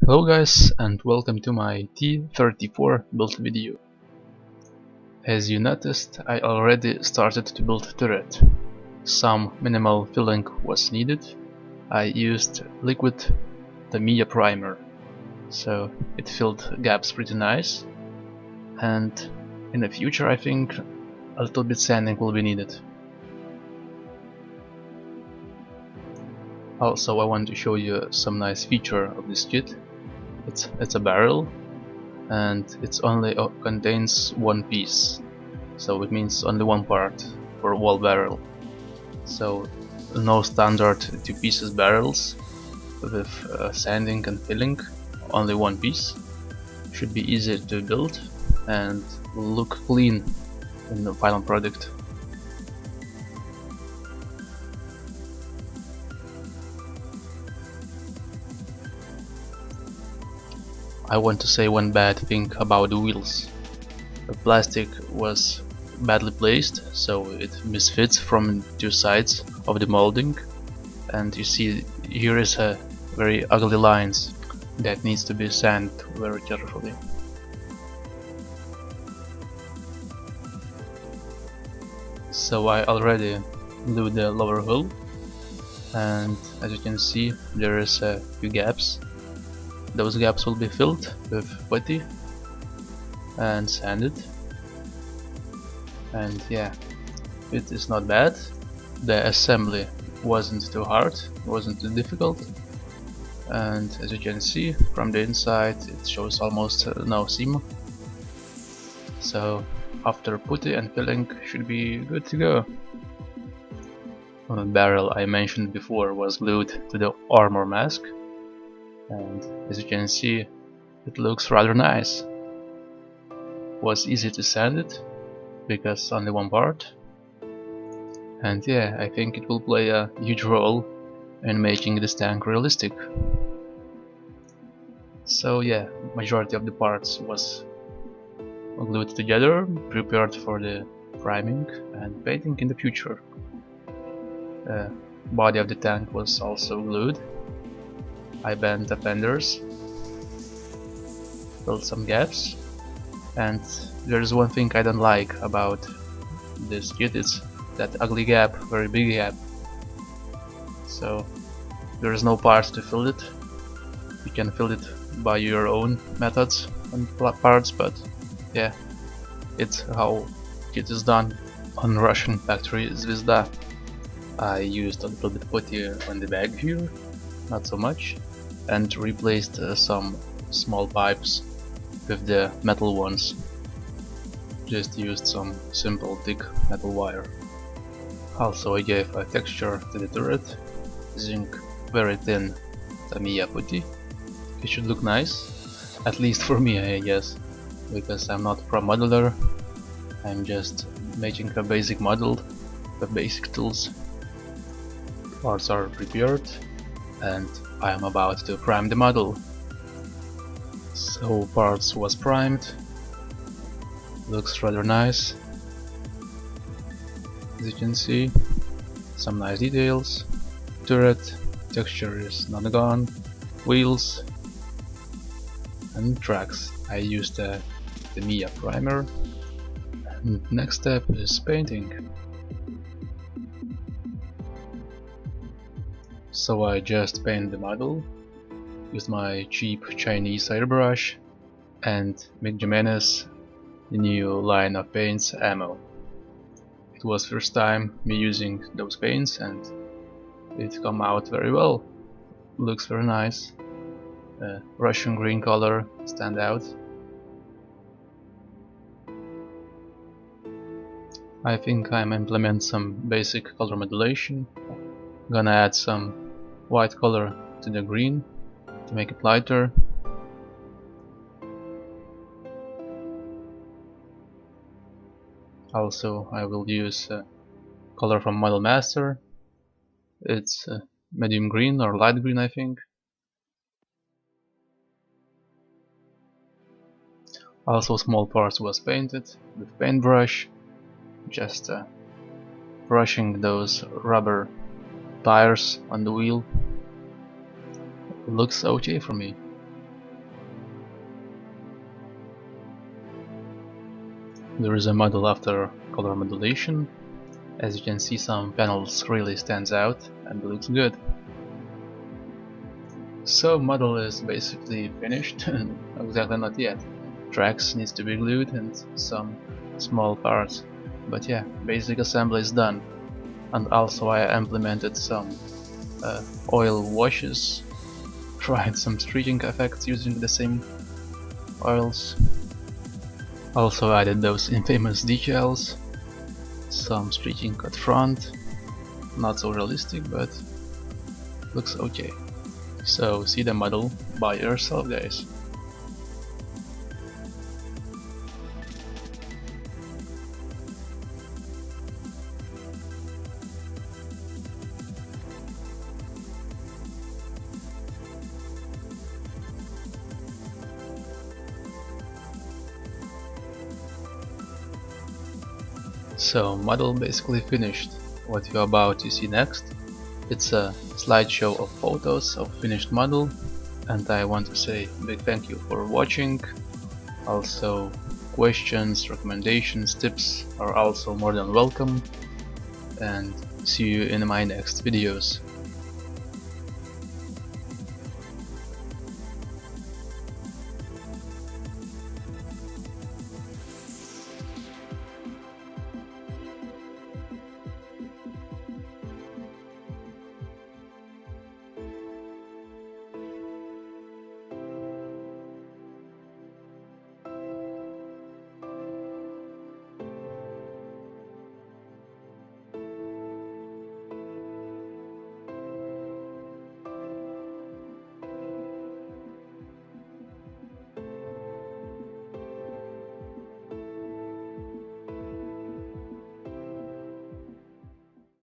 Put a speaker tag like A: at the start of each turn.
A: Hello guys, and welcome to my T-34 build video. As you noticed, I already started to build turret. Some minimal filling was needed. I used liquid Tamiya primer, so it filled gaps pretty nice, and in the future I think a little bit sanding will be needed. Also, I want to show you some nice feature of this kit. It's a barrel, and it only contains one piece, so it means only one part for wall barrel. So no standard two pieces barrels with sanding and filling, only one piece. Should be easy to build and look clean in the final product. I want to say one bad thing about the wheels. The plastic was badly placed, so it misfits from two sides of the molding, and you see here is a very ugly lines that needs to be sanded very carefully. So I already glued the lower hull, and as you can see there is a few gaps. Those gaps will be filled with putty and sanded, and yeah, it is not bad. The assembly wasn't too hard, wasn't too difficult, and as you can see from the inside it shows almost no seam, so after putty and filling should be good to go. The barrel I mentioned before was glued to the armor mask, and as you can see it looks rather nice. Was easy to sand it because only one part, and yeah, I think it will play a huge role in making this tank realistic. So yeah, majority of the parts was glued together, prepared for the priming and painting in the future. The body of the tank was also glued. I bent the fenders, filled some gaps, and there's one thing I don't like about this kit, it's that ugly gap, very big gap. So there's no parts to fill it. You can fill it by your own methods and parts, but yeah, it's how kit is done on Russian factory ZVEZDA. I used a little bit putty on the bag here, not so much, and replaced some small pipes with the metal ones. Just used some simple thick metal wire. Also I gave a texture to the turret using very thin Tamiya putty. It should look nice, at least for me I guess, because I'm not pro modeler, I'm just making a basic model with basic tools. Parts are prepared and I am about to prime the model. So parts was primed, looks rather nice. As you can see, some nice details. Turret texture is not gone. Wheels and tracks. I used the Tamiya primer. And next step is painting. So I just painted the model, used my cheap Chinese airbrush and Mick Jimenez, the new line of paints ammo. It was first time me using those paints and it come out very well. Looks very nice. Russian green color stand out. I think I'm implement some basic color modulation. Gonna add some white color to the green to make it lighter. Also I will use color from Model Master. It's medium green or light green I think. Also small parts was painted with paintbrush, just brushing those rubber tires on the wheel. It looks okay for me. There is a model after color modulation. As you can see, some panels really stands out and looks good. So model is basically finished. Exactly not yet. Tracks needs to be glued and some small parts. But yeah, basic assembly is done. And also I implemented some oil washes, tried some streaking effects using the same oils. Also added those infamous decals, some streaking at front, not so realistic but looks okay. So see the model by yourself, guys. So model basically finished. What you're about to see next, it's a slideshow of photos of finished model, and I want to say big thank you for watching. Also questions, recommendations, tips are also more than welcome, and see you in my next videos.